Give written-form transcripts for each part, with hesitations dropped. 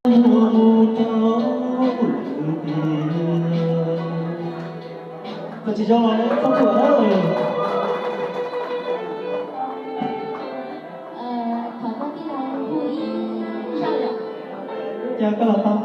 Và chỉ cho nó không cửa đâu. Thảo có cái nào vui sao nhỉ? Chào các bạn không?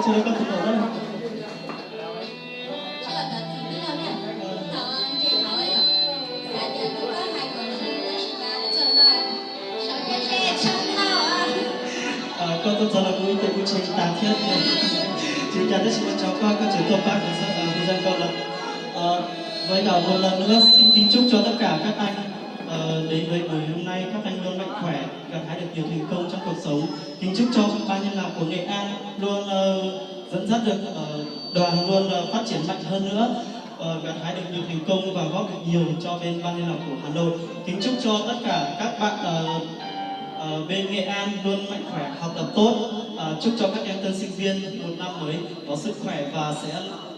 Chơi con thử đó. Chứ là tớ thì biết đâu nè. Thảo chị Thảo ấy ạ. Dạ thì lúc đó hai người là chị bà đã chơi rồi. Sao chị chân Thảo à? Con rất là vui tại buổi trình tàn thiết. Chị chào tất cả cháu qua các trường công tác của dân con là với cả một lần nữa xin kính chúc cho tất cả các anh đến với buổi hôm nay các anh luôn mạnh khỏe, gặt hái được nhiều thành công trong cuộc sống. Kính chúc cho ban nhân lạc của Nghệ An luôn dẫn dắt được đoàn luôn phát triển mạnh hơn nữa, gặt hái được nhiều thành công và góp được nhiều cho bên ban liên lạc của Hà Nội. Kính chúc cho tất cả các bạn bên Nghệ An luôn mạnh khỏe, học tập tốt. Chúc cho các em tân sinh viên một năm mới có sức khỏe và sẽ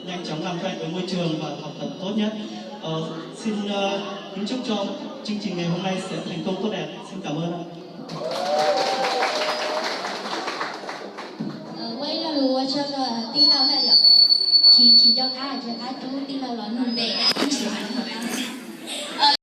nhanh chóng làm quen với môi trường và học tập tốt nhất. Xin kính chúc cho chương trình ngày hôm nay sẽ thành công tốt đẹp. Xin cảm ơn. Quay là lùa cho là tin nào hay nhỉ? Chỉ cho ai chú tin nào là nụ để